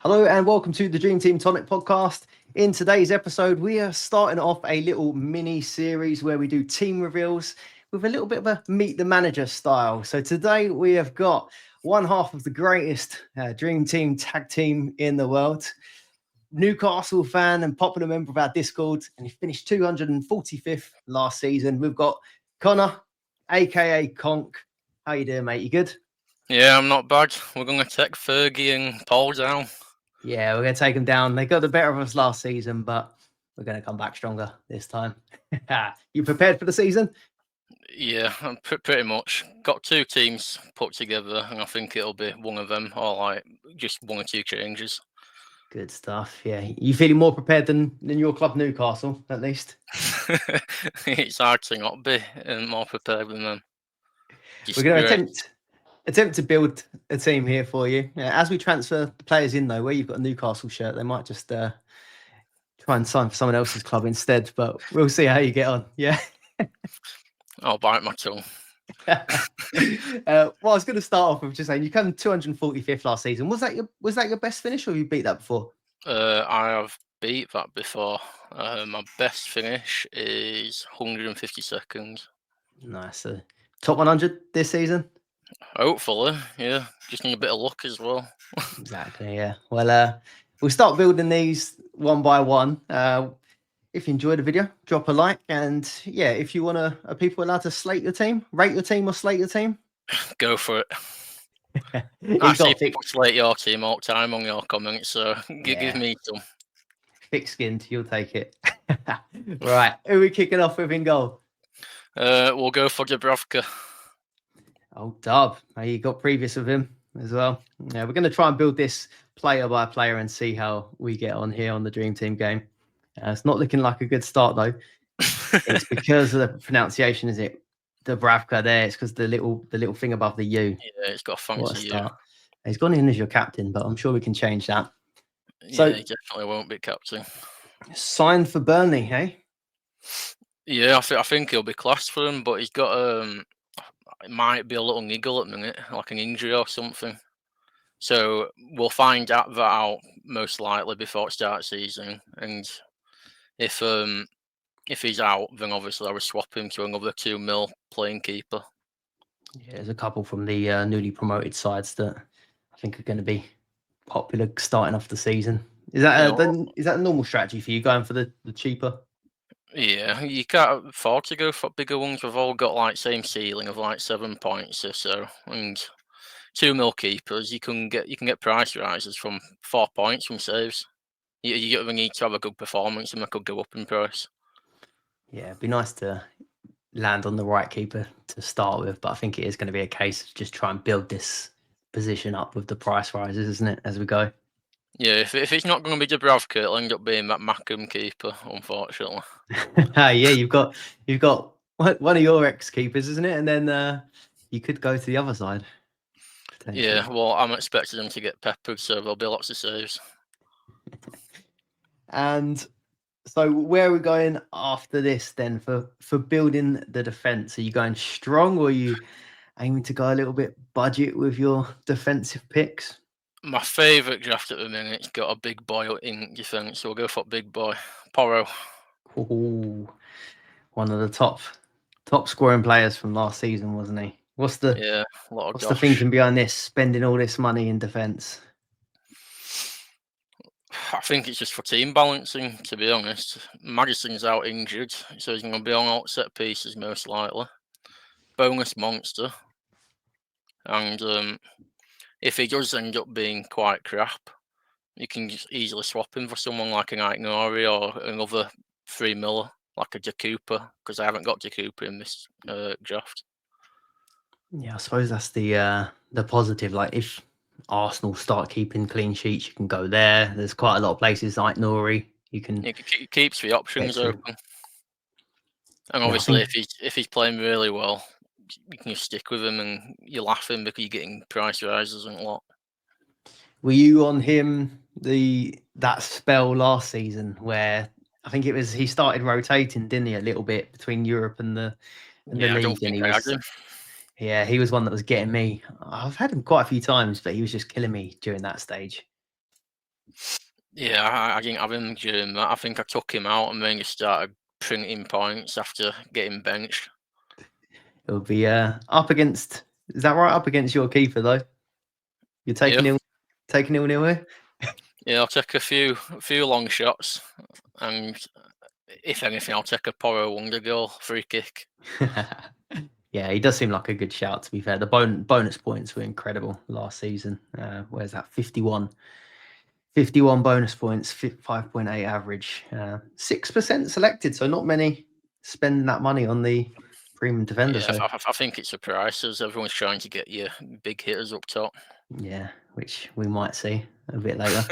Hello and welcome to the Dream Team Tonic podcast. In today's episode, we are starting off a little mini series where we do team reveals with a little bit of a meet the manager style. So today we have got one half of the greatest Dream Team tag team in the world, Newcastle fan and popular member of our Discord, and he finished 245th last season. We've got Connor, aka Conk. How you doing, mate? You good? Yeah, I'm not bad. We're going to take Fergie and Paul down. Yeah, we're going to take them down. They got the better of us last season, but we're going to come back stronger this time. You prepared for the season? Yeah, pretty much. Got two teams put together, and I think it'll be one of them, or like just one or two changes. Good stuff. Yeah, you feeling more prepared than your club, Newcastle, at least? It's hard to not be more prepared than them. We're going to attempt to build a team here for you. As we transfer the players in, though, where you've got a Newcastle shirt, they might just try and sign for someone else's club instead. But we'll see how you get on. Yeah. I'll bite my tongue. Well, I was going to start off with just saying you come 245th last season. Was that your best finish, or have you beat that before? I have beat that before. My best finish is 152nd. Nice. Top 100 this season? Hopefully, yeah. Just need a bit of luck as well. Exactly, yeah. Well, we'll start building these one by one. If you enjoyed the video, drop a like. And yeah, if you want to, are people allowed to slate your team, rate your team, or slate your team? Go for it. I see people slate your team all the time on your comments, so give me some. Thick-skinned, you'll take it. Right, who are we kicking off with in goal? We'll go for Dubravka. Oh, Dub. You got previous with him as well. Yeah, we're going to try and build this player by player and see how we get on here on the Dream Team game. It's not looking like a good start, though. It's because of the pronunciation, is it? Dubravka there. It's because the little thing above the U. Yeah, it's got a fancy U. He's gone in as your captain, but I'm sure we can change that. So, yeah, he definitely won't be captain. Signed for Burnley, hey? Yeah, I think he'll be classed for him, but he's got it might be a little niggle at the minute, like an injury or something. So we'll find that out most likely before it starts season. And if he's out, then obviously I would swap him to another 2 mil playing keeper. Yeah, there's a couple from the newly promoted sides that I think are going to be popular starting off the season. Is that a normal strategy for you, going for the cheaper? Yeah, you can't afford to go for bigger ones. We've all got like same ceiling of like 7 points or so, and 2 mil keepers. You can get price rises from 4 points from saves. You need to have a good performance, and they could go up in price. Yeah, it'd be nice to land on the right keeper to start with, but I think it is going to be a case of just try and build this position up with the price rises, isn't it, as we go? Yeah, if it's not going to be Dubravka, it'll end up being that Mackham keeper, unfortunately. Yeah, you've got one of your ex-keepers, isn't it? And then you could go to the other side. Yeah, well, I'm expecting them to get peppered, so there'll be lots of saves. And so where are we going after this then for building the defence? Are you going strong, or are you aiming to go a little bit budget with your defensive picks? My favourite draft at the minute's got a big boy in defence, so we'll go for big boy. Porro. Ooh, one of the top scoring players from last season, wasn't he? What's the thinking behind this, spending all this money in defence? I think it's just for team balancing, to be honest. Madison's out injured, so he's going to be on all set pieces most likely. Bonus monster. And if he does end up being quite crap, you can just easily swap him for someone like an Aït-Nouri or another 3 mil, like a Goalkeeper, because I haven't got Goalkeeper in this draft. Yeah, I suppose that's the positive. Like, if Arsenal start keeping clean sheets, you can go there. There's quite a lot of places like Nouri. You can. It keeps the options open. And obviously, if he's playing really well, you can just stick with him, and you're laughing because you're getting price rises and a lot. Were you on him that spell last season where I think it was he started rotating, didn't he, a little bit between Europe and the league? I don't think I had him. Yeah, he was one that was getting me. I've had him quite a few times, but he was just killing me during that stage. Yeah, I didn't have him during that. I think I took him out and then just started printing points after getting benched. It'll be up against. Is that right? Up against your keeper though. You're Yeah, taking 0-0 here. yeah, I'll take a few long shots, and if anything, I'll take a Porro wonder goal free kick. Yeah, he does seem like a good shout. To be fair, the bonus points were incredible last season. Where's that? 51 bonus points, 5.8 average, 6% selected. So not many spending that money on the premium defender. Yeah, So I think it's a price as everyone's trying to get your big hitters up top. yeah, which we might see a bit later.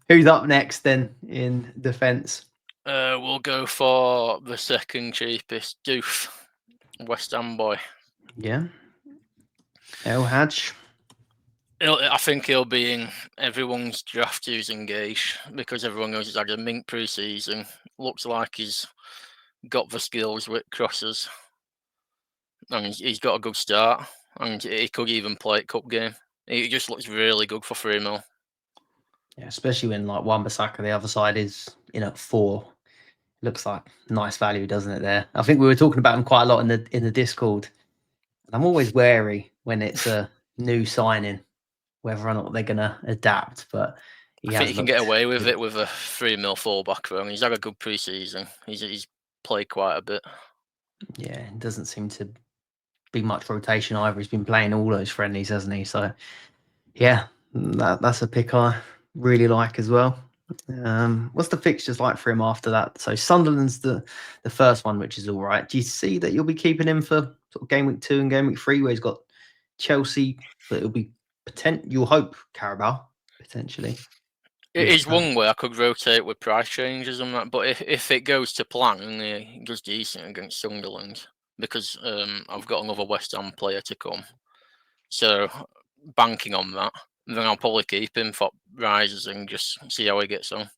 Who's up next then in defence? We'll go for the second cheapest, Doof, West Ham boy. Yeah, El Hadj. I think he'll be in everyone's draft using Gage because everyone knows he's had a mint pre-season. Looks like he's got the skills with crosses, and he's got a good start, and he could even play at cup game. He just looks really good for 3 mil. Yeah, especially when like Wan-Bissaka the other side is in at 4. Looks like nice value, doesn't it? There, I think we were talking about him quite a lot in the Discord. And I'm always wary when it's a new signing, whether or not they're gonna adapt. But he I think has he can get looked away with good. it with a 3 mil fullback run. He's had a good pre-season. He's played quite a bit. Yeah, it doesn't seem to be much rotation either. He's been playing all those friendlies, hasn't he? So yeah, that's a pick I really like as well. What's the fixtures like for him after that? So Sunderland's the first one, which is all right. Do you see that you'll be keeping him for sort of game week 2 and game week 3, where he's got Chelsea, but it'll be you'll hope Carabao potentially. It is one way I could rotate with price changes and that, but if it goes to plan and he does decent against Sunderland, because I've got another West Ham player to come, so banking on that, then I'll probably keep him for rises and just see how he gets on.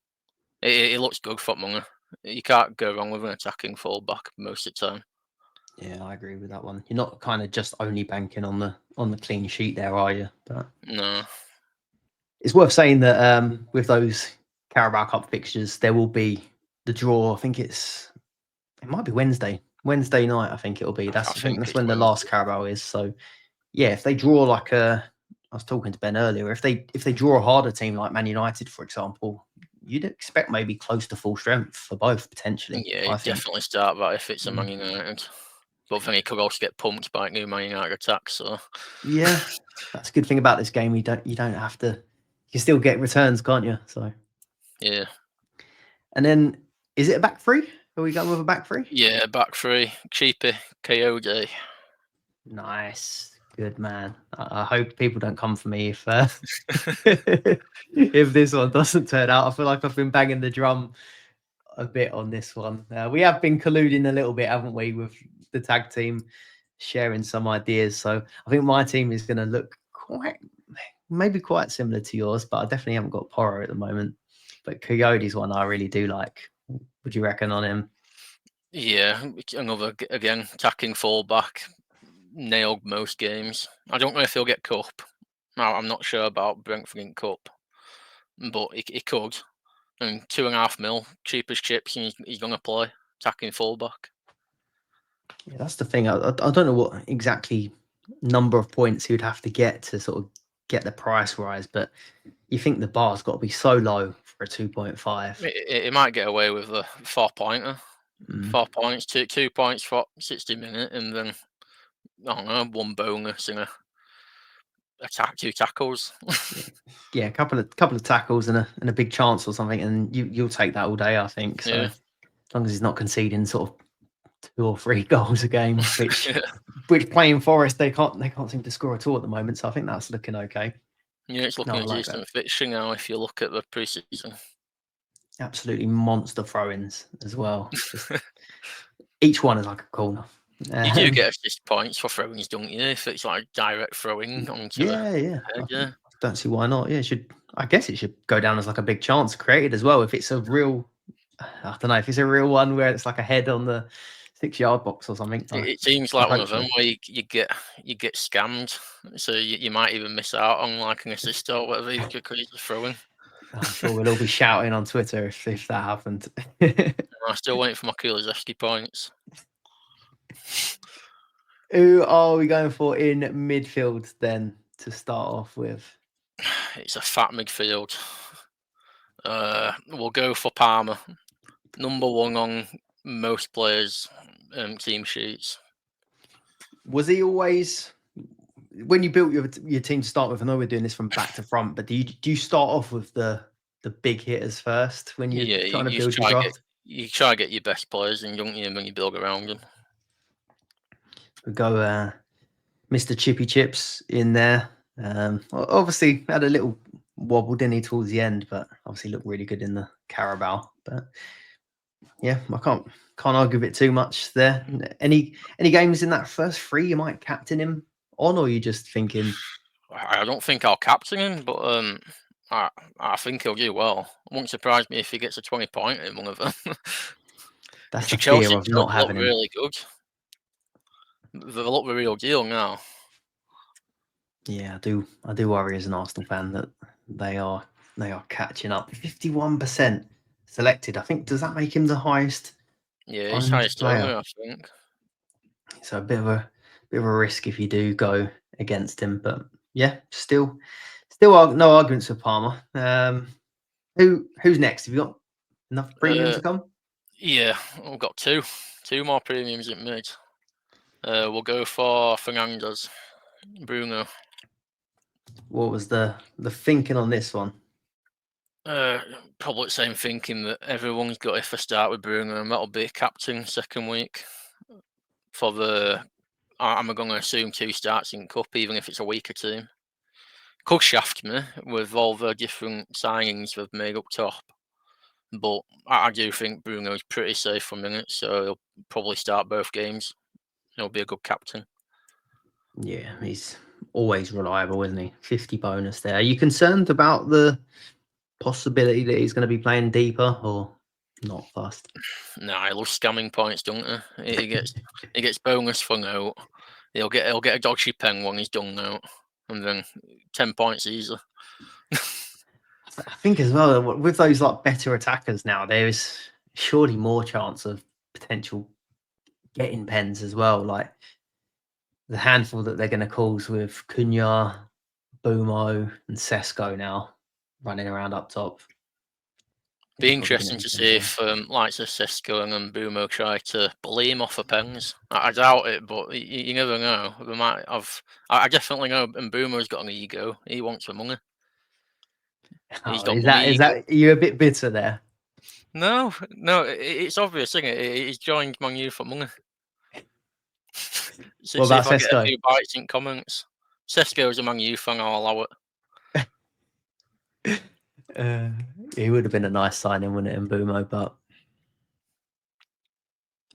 It looks good for money. You can't go wrong with an attacking fullback most of the time. Yeah, I agree with that one. You're not kind of just only banking on the clean sheet there, are you? But No, it's worth saying that with those Carabao Cup fixtures, there will be the draw. I think it might be Wednesday night. I think it'll be. I I think think that's it's when the Wednesday. last Carabao is. So yeah, if they draw like I was talking to Ben earlier. If they draw a harder team like Man United, for example, you'd expect maybe close to full strength for both potentially. Yeah, I he'd think. definitely start that if it's a Man Mm. United. But then he could also get pumped by a new Man United attack. So Yeah, that's a good thing about this game. You don't have to. You can still get returns, can't you? So yeah, and then is it a back three? Are we going with a back three? yeah, back three, cheapy Coyote. Nice, good man. I hope people don't come for me if if this one doesn't turn out. I feel like I've been banging the drum a bit on this one. We have been colluding a little bit, haven't we, with the tag team sharing some ideas. So I think my team is going to look maybe quite similar to yours, but I definitely haven't got Porro at the moment. But Coyote's one I really do like. Would you reckon on him? Yeah, another again attacking fullback. Nailed most games. I don't know if he'll get cup. Now I'm not sure about Brentford in cup, but he could. And 2.5 mil, cheap as chips, and he's going to play attacking fullback. Yeah, that's the thing. I don't know what exactly number of points he would have to get to sort of get the price rise, but you think the bar's got to be so low for a 2.5. He might get away with a 4-pointer. Mm. 4 points, 2 points for 60 minutes, and then I don't know, one bonus and a attack, 2 tackles. Yeah, a couple of tackles and a big chance or something, and you'll take that all day, I think. So Yeah. as long as he's not conceding sort of 2 or 3 goals a game, which Yeah. playing Forest they can't seem to score at all at the moment. So I think that's looking okay. Yeah, it's No, looking I a like that. decent fixture now if you look at the pre-season. Absolutely monster throw-ins as well. Just each one is like a corner. You do Um, get assist points for throwings, don't you? If it's like direct throwing onto the yeah. head, yeah. Don't see why not. Yeah, it should. I guess it should go down as like a big chance created as well. If it's a real, I don't know if it's a real one where it's like a head on the 6-yard box or something. It seems like one of them where you get scammed, so you might even miss out on like an assist or whatever because you're throwing. I'm sure we'll all be shouting on Twitter if that happened. I'm still waiting for my Kulizeski points. Who are we going for in midfield then to start off with? It's a fat midfield. We'll go for Palmer, number 1 on most players' team sheets. Was he always, when you built your team to start with? I know we're doing this from back to front, but do you start off with the big hitters first when you're trying to build your draft? You try to get your best players and don't you when you build around them. We go Mr. Chippy Chips in there. Obviously had a little wobble, didn't he, towards the end, but obviously looked really good in the Carabao. But yeah, I can't argue with it too much there. Any games in that first 3 you might captain him on, or are you just thinking? I don't think I'll captain him, but I think he'll do well. It won't surprise me if he gets a 20-point in one of them. That's the fear Chelsea of not having him. really good. They look the real deal now. Yeah, I do worry as an Arsenal fan that they are catching up. 51% selected. I think, does that make him the highest? Yeah, he's highest player, I think. So a bit of a risk if you do go against him, but yeah, still no arguments for Palmer. Who's next? Have you got enough premium to come? Yeah, we've got two more premiums in mid. We'll go for Fernandes, Bruno. What was the thinking on this one? Probably the same thinking that everyone's got if I start with Bruno, and that'll be captain second week for the. I'm going to assume 2 starts in cup, even if it's a weaker team. Could shaft me with all the different signings they've made up top, but I do think Bruno's pretty safe for minutes, so he'll probably start both games. He'll be a good captain. Yeah, he's always reliable, isn't he? 50 bonus there. Are you concerned about the possibility that he's going to be playing deeper, or not fast? No, he loves scamming points, don't he? He gets bonus for note. He'll get a dodgy pen when he's done out, and then 10 points easy. I think as well with those like better attackers now, there is surely more chance of potential getting pens as well. Like the handful that they're going to cause with Cunha, Bumo, and Sesko now running around up top. Be interesting to see if likes of Sesko and Bumo try to bully him off of pens. I doubt it, but you never know. They might have. I definitely know. And Bumo's got an ego. He wants the money. He's got Is money that you a bit bitter there? No, it's obvious, isn't it? He's joined Man U for money. See What about if I get a Sesko? few bites in comments. Sesko's a Man U fan, I'll allow it. He would have been a nice signing, wouldn't it, in Bumo? But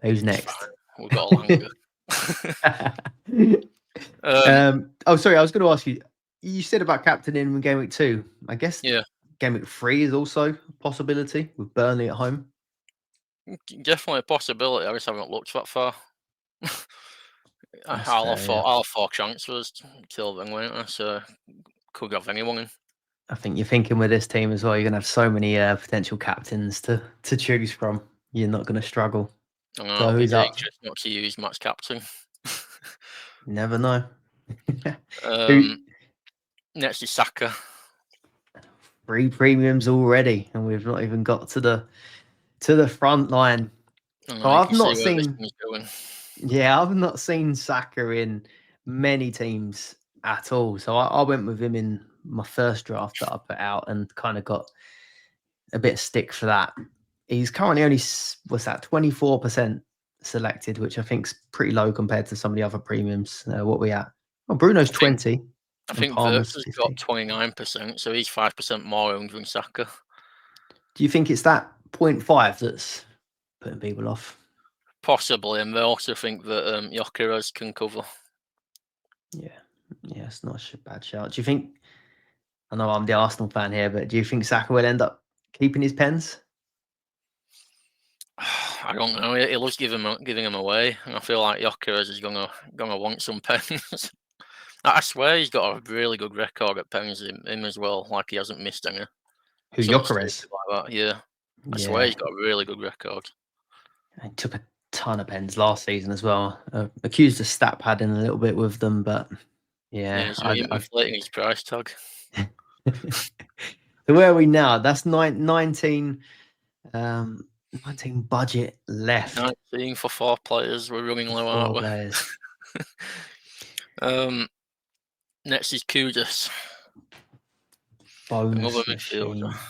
who's next? We've got Alanga. Oh, sorry, I was going to ask you. You said about captaining in game week 2. I guess game week 3 is also a possibility with Burnley at home. Definitely a possibility. I just haven't looked that far. I'll have 4 transfers till then, won't I? So could have anyone in. I think you're thinking with this team as well. You're going to have so many potential captains to choose from. You're not going to struggle. So who's up? Not to use Matt's captain. Never know. Next is Saka. 3 premiums already, and we've not even got to the front line. I've not seen. Yeah, I've not seen Saka in many teams at all. So I went with him in my first draft that I put out and kind of got a bit of stick for that. He's currently only 24% selected, which I think's pretty low compared to some of the other premiums. What we at? Oh, Bruno's 20. I think Wirtz has got 29%, so he's 5% more owned than Saka. Do you think it's that 0.5 that's putting people off? Possibly, and they also think that Gyökeres can cover. Yeah, it's not a bad shout. Do you think? I know I'm the Arsenal fan here, but do you think Saka will end up keeping his pens? I don't know. He loves giving them away, and I feel like Gyökeres is gonna want some pens. I swear he's got a really good record at pens him as well. Like he hasn't missed any. Who, Something stupid Gyökeres? like that. Yeah, I swear Yeah, he's got a really good record. he took a ton of pens last season as well. Accused of stat padding a little bit with them, but Yeah, yeah, so inflating his price tag. So where are we now? That's 19, 19 budget left 19 for 4 players. We're running for low, 4 aren't we? players. Next is Kudus, another Bonus midfielder. machine.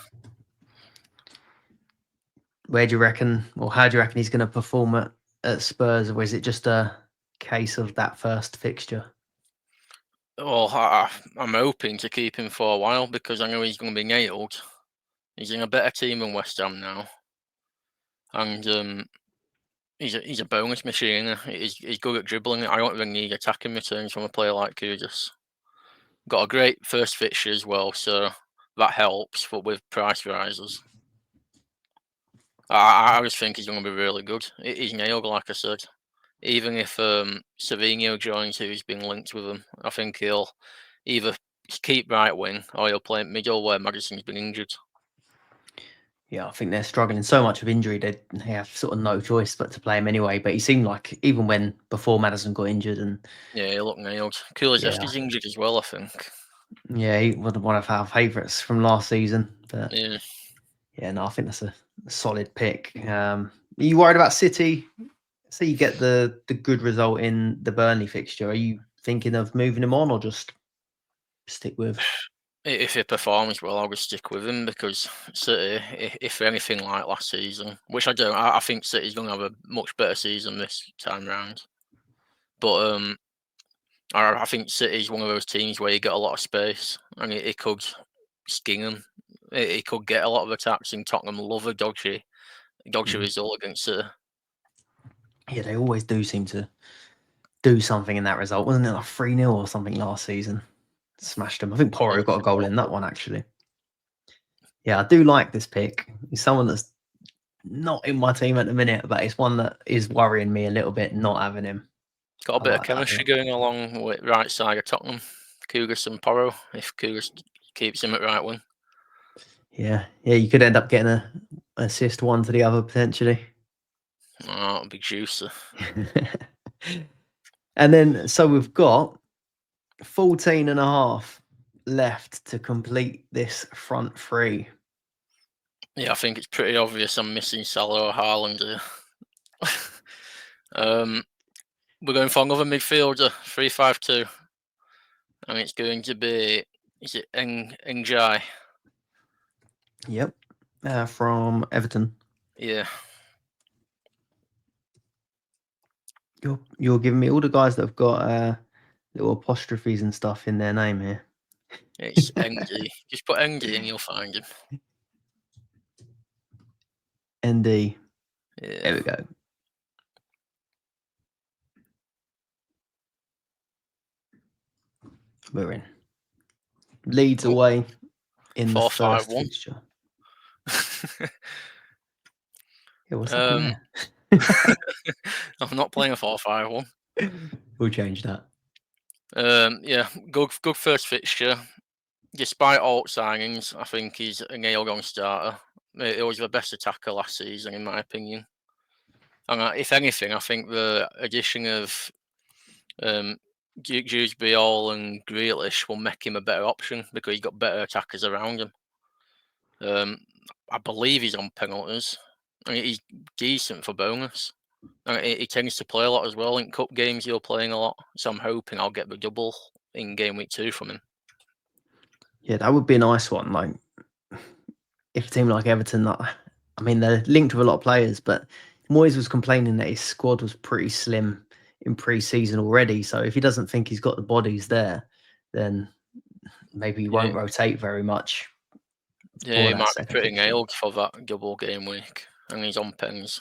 Where do you reckon, or how do you reckon he's going to perform at Spurs, or is it just a case of that first fixture? Oh, I'm hoping to keep him for a while because I know he's going to be nailed. He's in a better team than West Ham now, and he's a bonus machine. He's good at dribbling. I don't even need attacking returns from a player like Kudus. Got a great first fixture as well, so that helps. But with price rises, I just think he's going to be really good. He's nailed, like I said. Even if Savinho joins, who's been linked with him, I think he'll either keep right wing or he'll play middle where Madison's been injured. Yeah, I think they're struggling so much with injury. They have sort of no choice but to play him anyway. But he seemed like even before Madison got injured, and Yeah, he looked nailed. Kulizeski's yeah, injured as well, I think. yeah, he was one of our favourites from last season. But Yeah. yeah, no, I think that's a solid pick. Are you worried about City? Say you get the good result in the Burnley fixture. Are you thinking of moving him on or just stick with? If he performs well, I would stick with him because City, if anything like last season, which I don't, I think City's going to have a much better season this time round. But I think City's one of those teams where you get a lot of space and it could skin them. It could get a lot of attacks, and Tottenham love a dodgy result against City. Yeah, they always do seem to do something in that result. Wasn't it like 3-0 or something last season? Smashed them. I think Porro got a goal in that one, actually. Yeah, I do like this pick. He's someone that's not in my team at the minute, but it's one that is worrying me a little bit not having him. Got a I bit of like that chemistry going along with right side of Tottenham, Kudus and Porro, if Kudus keeps him at right wing. Yeah, you could end up getting a assist one to the other potentially. Oh, big juicer. And then, so we've got 14 and a half left to complete this front three. Yeah, I think it's pretty obvious I'm missing Salah or Haaland here. We're going for another midfielder, 3-5-2. And it's going to be, is it Njai? Yep, from Everton. Yeah. You're giving me all the guys that have got little apostrophes and stuff in their name here. It's NG. Just put NG and you'll find him. ND. Yeah. There we go. We're in. Leads away in the first 4-5-1. fixture. Yeah, what's happening there? I'm not playing a 4-5-1. We'll change that. Yeah, good first fixture. Despite alt signings, I think he's a nailed-on starter. He was the best attacker last season, in my opinion. And if anything, I think the addition of Dewsbury Hall and Grealish will make him a better option because he's got better attackers around him. I believe he's on penalties. I mean, he's decent for bonus. And he tends to play a lot as well. In cup games, he'll playing a lot. So I'm hoping I'll get the double in game week 2 from him. Yeah, that would be a nice one. Like, if a team like Everton, I mean, they're linked with a lot of players, but Moyes was complaining that his squad was pretty slim in pre-season already. So if he doesn't think he's got the bodies there, then maybe he won't rotate very much. Yeah, he might be pretty nailed for that double game week, and he's on pens.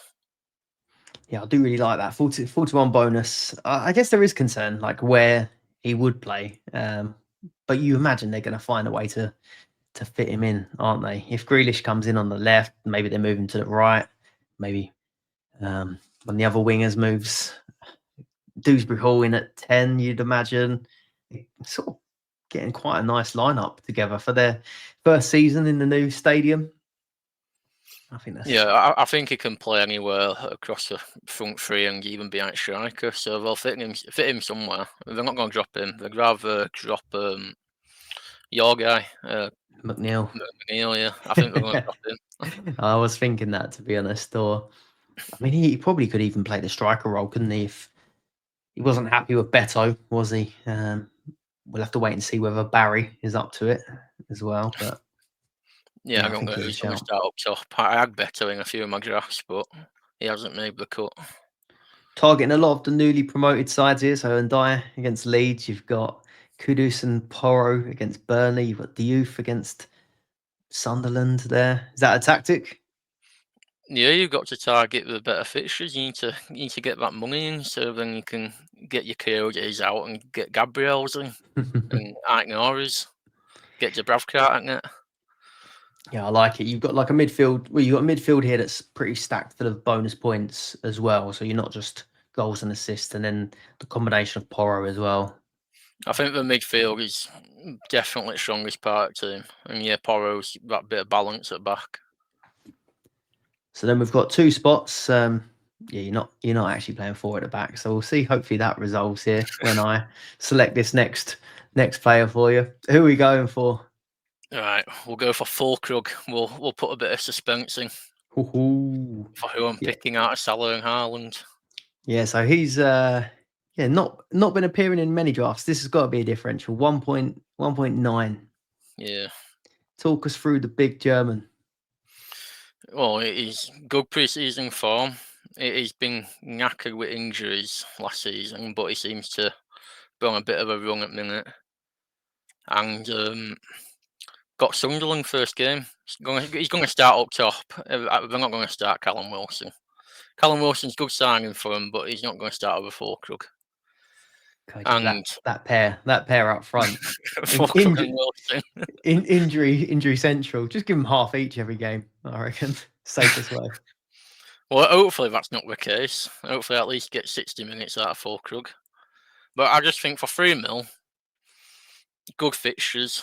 Yeah, I do really like that 41 bonus. I guess there is concern like where he would play, but you imagine they're going to find a way to fit him in, aren't they? If Grealish comes in on the left, maybe they move him to the right. Maybe When the other wingers moves Dewsbury Hall in at 10, you'd imagine. Sort of getting quite a nice lineup together for their first season in the new stadium. I think that's I think he can play anywhere across the front three and even behind striker. So they'll fit him somewhere. They're not going to drop him. They'd rather drop your guy, McNeil. McNeil. Yeah, I think they're going to drop him. I was thinking that, to be honest. Or, I mean, he probably could even play the striker role, couldn't he? If he wasn't happy with Beto, was he? We'll have to wait and see whether Barry is up to it as well. But Yeah, I I don't think know he's a who's going to shout. start up top. I had Beto in a few of my drafts, but he hasn't made the cut. Targeting a lot of the newly promoted sides here. So Ndiaye against Leeds, you've got Kudus and Porro against Burnley, you've got Diouf against Sunderland there. Is that a tactic? Yeah, you've got to target the better fixtures. You need to get that money in, so then you can get your Kyoto's out and get Gabriel's in and Aitnora's. Get Dubravka out in it. Yeah, I like it. You've got like a midfield. Well, you've got a midfield here that's pretty stacked full of bonus points as well. So you're not just goals and assists, and then the combination of Porro as well. I think the midfield is definitely the strongest part of the team. And yeah, Porro's that bit of balance at back. So then we've got two spots. Yeah, you're not actually playing four at the back. So we'll see. Hopefully that resolves here when I select this next player for you. Who are we going for? All right, we'll go for Fulkrug. We'll put a bit of suspense in Ooh. for who I'm picking out of Salah and Haaland. Yeah, so he's not been appearing in many drafts. This has got to be a differential. 1.9. Yeah. Talk us through the big German. Well, he's good pre-season form. He's been knackered with injuries last season, but he seems to be on a bit of a run at the minute. And got Sunderland first game. He's going to start up top. They're not going to start Callum Wilson. Callum Wilson's good signing for him, but he's not going to start over Fulkrug. God, yeah, And that pair up front. Fulkrug and Wilson. Injury central. Just give them half each every game, I reckon. Safest way. Well, hopefully that's not the case. Hopefully at least get 60 minutes out of Fulkrug. But I just think for 3 mil, good fixtures,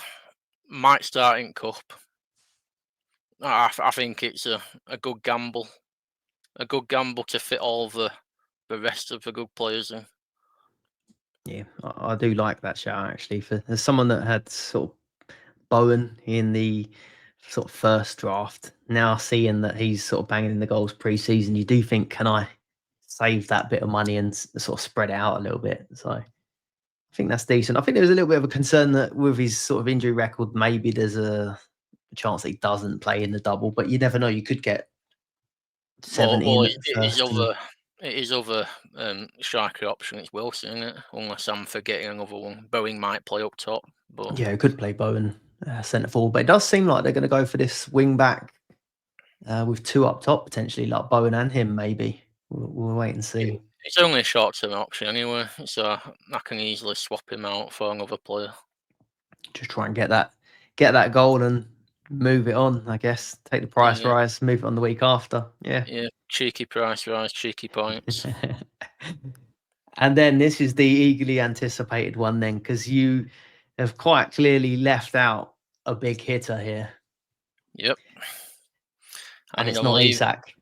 might start in Cup. I think it's a good gamble. A good gamble to fit all the rest of the good players in. Yeah, I do like that shout actually. For as someone that had sort of Bowen in the sort of first draft, now seeing that he's sort of banging in the goals pre-season, you do think, can I save that bit of money and sort of spread it out a little bit? So I think that's decent. I think there was a little bit of a concern that with his sort of injury record, maybe there's a chance that he doesn't play in the double, but you never know. You could get 70 in Well, at the first. it is other striker option. It's Wilson, isn't it? Unless I'm forgetting another one. Boeing might play up top, but Yeah, could play Bowen centre forward, but it does seem like they're going to go for this wing back with two up top potentially, like Bowen and him. Maybe we'll wait and see. it's only a short-term option anyway, so I can easily swap him out for another player. Just try and get that goal and move it on. I guess take the price rise, move it on the week after. Yeah. Yeah, cheeky price rise, cheeky points. And then this is the eagerly anticipated one, then, because you have quite clearly left out a big hitter here. Yep. And it's not Isak.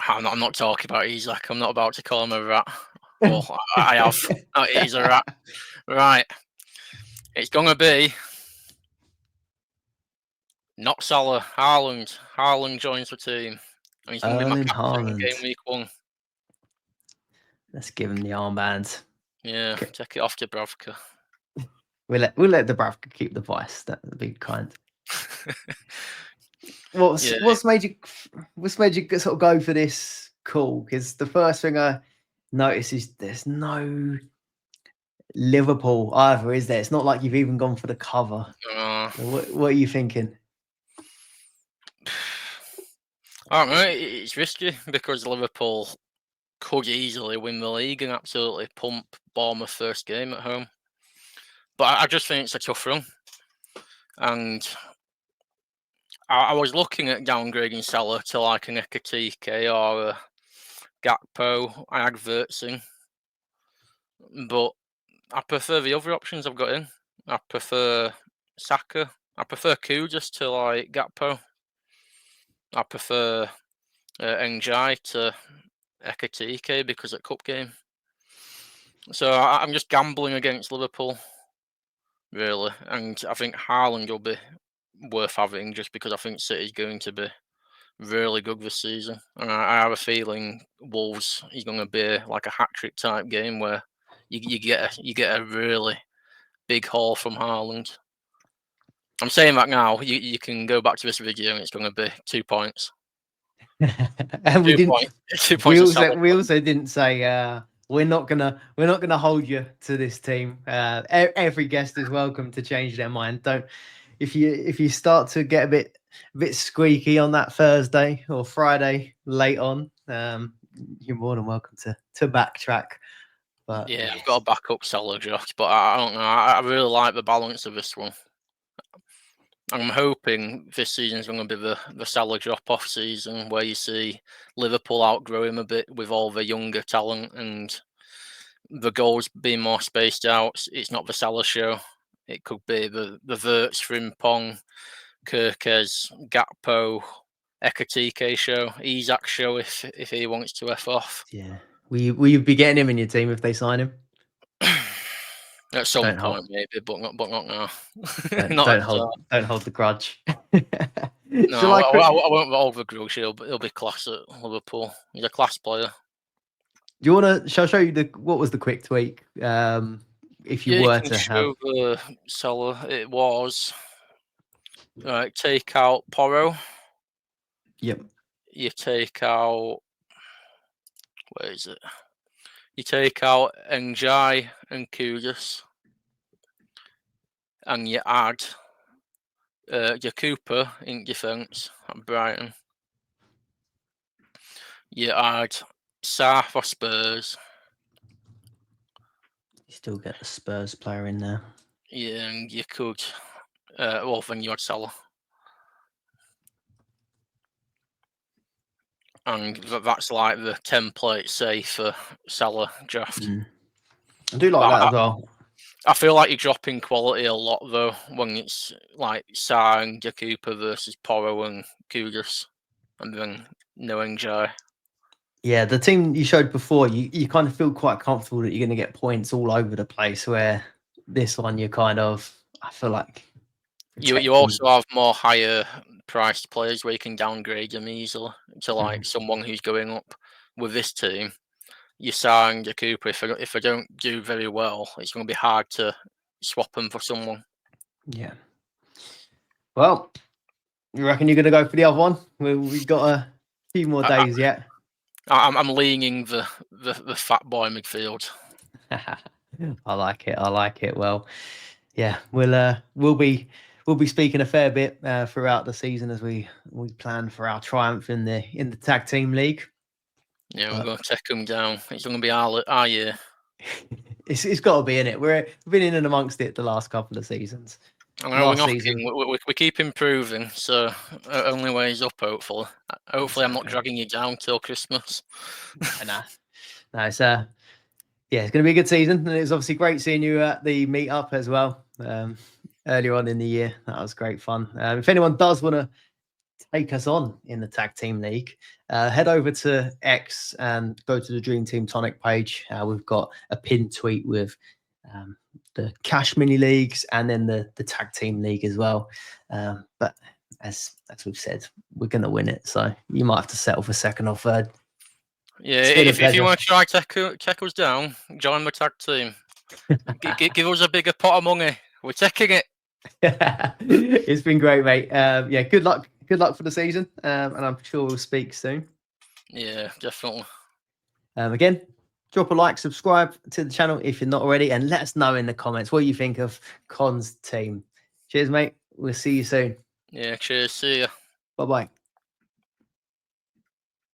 I'm not talking about Isak. I'm not about to call him a rat. Well, I have. He's a rat. Right. It's going to be not Salah. Haaland. Haaland joins the team. And he's going to be my Erling captain in game Haaland. week 1. Let's give him the armband. Yeah, Okay. take it off to Dubravka. We'll let Dubravka keep the vice. That'd be kind. What's made you sort of go for this call? Because the first thing I notice is there's no Liverpool either, is there? It's not like you've even gone for the cover. What are you thinking? I don't know. It's risky because Liverpool could easily win the league and absolutely pump Bournemouth first game at home. But I just think it's a tough run. And I was looking at downgrading Salah to like an Ekatike or a Gakpo, Advertsing, but I prefer the other options I've got in. I prefer Saka. I prefer Kudus to like Gakpo. I prefer Njai to Ekatike because at cup game. So I'm just gambling against Liverpool, really, and I think Haaland will be worth having just because I think City's going to be really good this season, and I have a feeling Wolves is going to be like a hat trick type game where you get a really big haul from Haaland. I'm saying that now. You can go back to this video and it's going to be 2 points. And we didn't. 2 points. We also didn't say we're not gonna hold you to this team. Every guest is welcome to change their mind. Don't if you start to get a bit squeaky on that Thursday or Friday late on, you're more than welcome to backtrack. But yeah, I've got a backup Salah draft, but I don't know. I really like the balance of this one. I'm hoping this season's going to be the Salah drop-off season where you see Liverpool outgrow him a bit with all the younger talent and the goals being more spaced out. It's not the Salah show. It could be the Verts, Frimpong, Kirkes, Gakpo, Ekatike show, Isak show if he wants to F off. Yeah. Will you be getting him in your team if they sign him? At some point, maybe, but not now. Don't hold the grudge. No, I won't hold the grudge. He'll be class at Liverpool. He's a class player. Do you want to? Shall I show you what was the quick tweak? If you were to show the Salah, it was take out Porro. Yep. You take out, where is it? You take out Njai and Kudus, and you add your Cooper in defence at Brighton. You add Sarr for Spurs. You still get the Spurs player in there. Yeah, and you could. Well, then you had Salah. And that's like the template, say, for Salah draft. I do like that as well. I feel like you're dropping quality a lot, though, when it's like Sarr and Jakupa versus Porro and Kudus, and then no Njai. Yeah, the team you showed before, you kind of feel quite comfortable that you're going to get points all over the place, where this one you're kind of, I feel like... You also have more higher priced players where you can downgrade them easily to like someone who's going up. With this team, you sign your Cooper. If they don't do very well, it's going to be hard to swap them for someone. Yeah. Well, you reckon you're going to go for the other one? We've got a few more days yet. I'm leaning the fat boy midfield. I like it. Well, yeah, we'll be speaking a fair bit throughout the season as we plan for our triumph in the tag team league. Yeah, we're going to take them down. It's going to be our year. It's got to be in it. We've been in and amongst it the last couple of seasons. I know we keep improving, so only way is up. Hopefully, exactly. I'm not dragging you down till Christmas. No, it's yeah, it's going to be a good season, and it's obviously great seeing you at the meetup as well. Earlier on in the year, that was great fun. If anyone does want to take us on in the tag team league, head over to X and go to the Dream Team Tonic page. We've got a pinned tweet with the cash mini leagues and then the tag team league as well. But as we've said, we're going to win it, so you might have to settle for second or third. Yeah, if you want to try take us down, join the tag team. Give us a bigger pot of money. We're taking it. It's been great, mate. Yeah, good luck for the season, and I'm sure we'll speak soon. Yeah, definitely. Again, drop a like, subscribe to the channel if you're not already, and let us know in the comments what you think of Con's team. Cheers, mate. We'll see you soon. Yeah, cheers. See ya. Bye-bye.